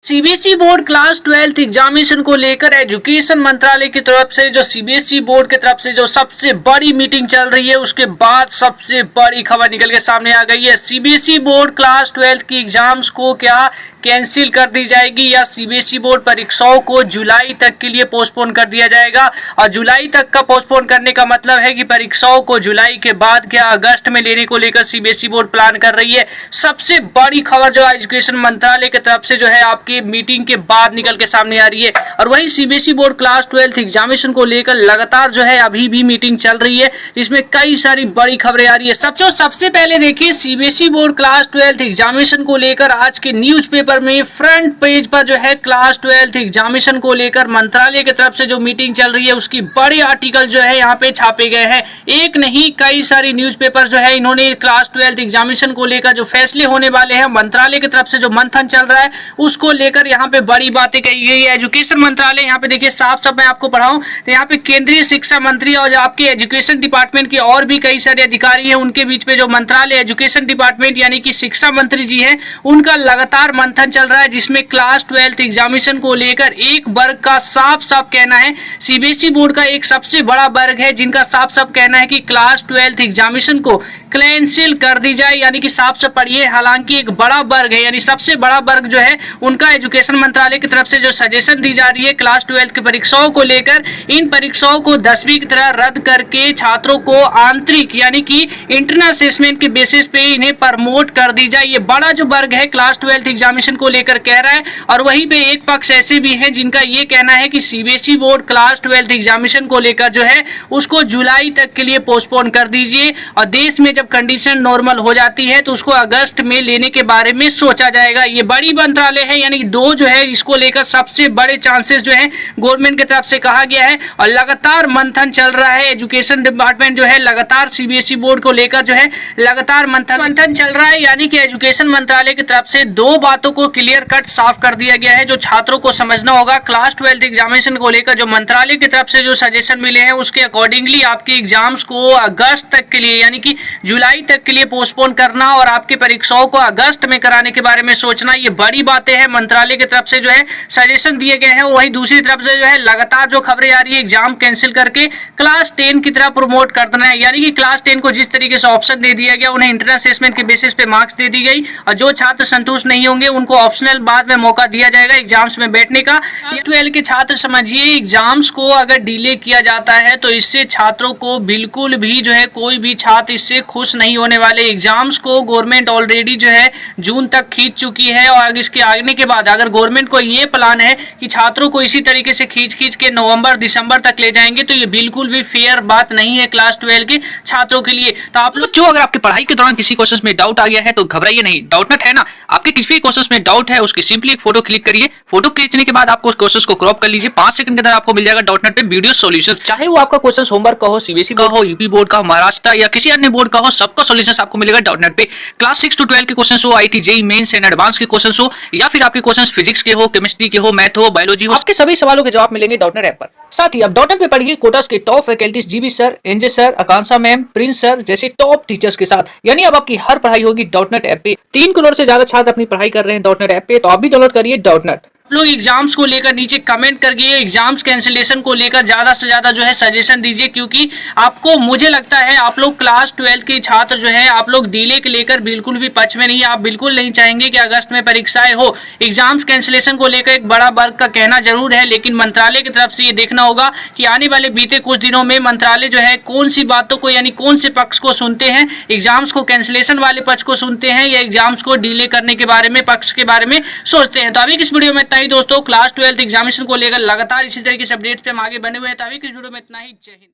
CBSE board class 12th examination को लेकर education मंत्रालय की तरफ से जो सीबीएसई बोर्ड की तरफ से जो सबसे बड़ी मीटिंग चल रही है, उसके बाद सबसे बड़ी खबर निकल के सामने आ गई है। सीबीएसई बोर्ड क्लास 12th की एग्जाम्स को क्या कैंसिल कर दी जाएगी या सीबीएसई बोर्ड परीक्षाओं को जुलाई तक के लिए पोस्टपोन कर दिया जाएगा। और जुलाई तक का पोस्टपोन करने का मतलब है कि परीक्षाओं को जुलाई के बाद क्या अगस्त में लेने को लेकर सीबीएसई बोर्ड प्लान कर रही है। सबसे बड़ी खबर जो एजुकेशन मंत्रालय की तरफ से जो है आपकी मीटिंग के बाद निकल के सामने आ रही है। और वहीं CBSE board class 12th examination को लेकर लगातार जो है अभी भी मीटिंग चल रही है, जिसमें कई सारी बड़ी खबरें आ रही है। सबसे पहले देखिए, CBSE board class 12th examination को लेकर आज के न्यूज़पेपर में फ्रंट पेज पर जो है क्लास 12th एग्जामिनेशन को लेकर मंत्रालय की तरफ से जो मीटिंग चल रही है उसकी बड़े आर्टिकल जो है यहाँ पे छापे गए हैं। एक नहीं कई सारी न्यूज़पेपर जो है इन्होंने क्लास 12th एग्जामिनेशन को लेकर जो फैसले होने वाले हैं, मंत्रालय की तरफ से जो मंथन चल रहा है उसको लेकर यहाँ पे बड़ी बातें कही गई है। एजुकेशन मंत्रालय यहाँ पे देखिए साफ मैं आपको पढ़ाऊं तो यहाँ पे केंद्रीय शिक्षा मंत्री और आपके एजुकेशन डिपार्टमेंट के और भी कई सारे अधिकारी हैं, उनके बीच में जो मंत्रालय एजुकेशन डिपार्टमेंट यानी कि शिक्षा मंत्री जी हैं, उनका लगातार मंथन चल रहा है, जिसमें क्लास 12th एग्जामिनेशन को लेकर एक वर्ग का साफ कहना है। सीबीएसई बोर्ड का एक सबसे बड़ा वर्ग है जिनका साफ कहना है कि क्लास 12th एग्जामिनेशन को कैंसिल कर दी जाए, यानी कि साफ पढ़िए। हालांकि एक बड़ा वर्ग है यानी सबसे बड़ा वर्ग जो है उनका एजुकेशन मंत्रालय की तरफ से जो सजेशन दी जा रही है क्लास 12th की परीक्षाओं को लेकर, इन परीक्षाओं को 10वीं की तरह रद्द करके छात्रों को आंतरिक यानी कि इंटरनल असेसमेंट के बेसिस पे इन्हें प्रमोट कर दी जाए। ये बड़ा जो वर्ग है क्लास 12th एग्जामिनेशन को लेकर कह रहा है। और वहीं पे एक पक्ष ऐसे भी है जिनका ये कहना है कि CBSE board class 12th examination को लेकर जो है उसको जुलाई तक के लिए पोस्टपोन कर दीजिए और देश में जब कंडीशन नॉर्मल हो जाती है तो उसको अगस्त में लेने के बारे में सोचा जाएगा। ये बड़ी मंत्रालय है यानी दो जो है इसको लेकर सबसे बड़े चांसेस जो है गवर्नमेंट की तरफ से कहा गया है। और लगातार मंथन चल रहा है, एजुकेशन डिपार्टमेंट जो है लगातार सीबीएसई बोर्ड को लेकर जो है लगातार मंथन चल रहा है, यानी कि एजुकेशन मंत्रालय की तरफ से दो बातों को क्लियर कट साफ कर दिया गया है जो छात्रों को समझना होगा। क्लास 12th एग्जामिनेशन को लेकर जो मंत्रालय की तरफ से जो सजेशन मिले हैं उसके अकॉर्डिंगली आपके एग्जाम्स को अगस्त तक के लिए यानी कि जुलाई तक के लिए पोस्टपोन करना और आपकी परीक्षाओं को अगस्त में कराने के बारे में सोचना, ये बड़ी बातें हैं। मंत्रालय की तरफ से जो है सजेशन दिए गए हैं। वहीं दूसरी तरफ से जो है लगातार जो खबरें आ रही है एग्जाम कैंसिल करके क्लास 10 की तरफ प्रमोट कर देना है, यानी कि क्लास 10 को जिस तरीके से ऑप्शन दे दिया गया, उन्हें इंटरनल असेसमेंट के बेसिस पे मार्क्स दे दी गई और जो छात्र संतुष्ट नहीं होंगे उनको ऑप्शनल बाद में मौका दिया जाएगा एग्जाम्स में बैठने का। 12 के छात्र समझिए, एग्जाम्स को अगर डिले किया जाता है तो इससे छात्रों को बिल्कुल भी जो है कोई भी छात्र इससे खुश नहीं होने वाले। एग्जाम्स को गवर्नमेंट ऑलरेडी जो है जून तक खींच चुकी है और इसके आने के बाद अगर गवर्नमेंट को ये प्लान है कि छात्रों को इसी तरीके से खींच के नवंबर दिसंबर तक ले जाएंगे तो ये बिल्कुल भी फेयर बात नहीं है क्लास 12 के छात्रों के लिए। तो आप लोग जो अगर आपकी पढ़ाई के दौरान किसी क्वेश्चन में डाउट आ गया है तो घबराइए नहीं, डाउटनेट है ना। आपके किसी भी क्वेश्चन में डाउट है उसकी सिंपली एक फोटो क्लिक करिए, फोटो खींचने के बाद आपको उस क्वेश्चन को क्रॉप कर लीजिए, 5 सेकंड के अंदर आपको मिल जाएगा डाउटनेट पे वीडियो सॉल्यूशंस। चाहे वो आपका क्वेश्चन होमवर्क का हो, सीबीएसई का हो, यूपी बोर्ड का हो, महाराष्ट्र या किसी अन्य बोर्ड का हो, सबका सॉल्यूशंस आपको मिलेगा डाउटनेट पे। क्लास 6 to 12 के क्वेश्चंस हो, IT JEE Mains and advance के क्वेश्चंस हो या फिर आपके क्वेश्चंस फिजिक्स के हो, केमिस्ट्री के हो, मैथ हो, बायोलॉजी हो, आपके सभी सवालों के जवाब मिलेंगे डाउटनेट ऐप पर। साथ ही आप डाउटनेट पे पढ़िए कोटास के top faculties GB sir, NJ sir, Akanksha ma'am, Prince sir जैसे टॉप टीचर्स के साथ, यानी अब आपकी हर पढ़ाई होगी डाउटनेट ऐप पे। 3 करोड़ से ज्यादा छात्र अपनी पढ़ाई कर रहे हैं डाउटनेट ऐप पे, तो आप भी डाउनलोड करिए डाउटनेट। लोग एग्जाम्स को लेकर नीचे कमेंट करिए, एग्जाम्स कैंसिलेशन को लेकर ज्यादा से ज्यादा जो है सजेशन दीजिए, क्योंकि आपको मुझे लगता है आप लोग क्लास 12 के छात्र जो है आप लोग डिले के लेकर बिल्कुल भी पक्ष में नहीं। आप बिल्कुल नहीं चाहेंगे कि अगस्त में परीक्षाएं हो। एग्जाम्स कैंसिलेशन को लेकर एक बड़ा वर्ग का कहना जरूर है, लेकिन मंत्रालय की तरफ से ये देखना होगा कि आने वाले बीते कुछ दिनों में मंत्रालय जो है कौन सी बातों को यानी कौन से पक्ष को सुनते हैं, एग्जाम्स को कैंसिलेशन वाले पक्ष को सुनते हैं या एग्जाम्स को डिले करने के बारे में पक्ष के बारे में सोचते हैं। तो अभी इस वीडियो में इतना ही दोस्तों। क्लास 12 एग्जामिनेशन को लेकर लगातार इसी तरीके से अपडेट्स पे हम आगे बने हुए हैं। तो अभी इस वीडियो में इतना ही। जय हिंद।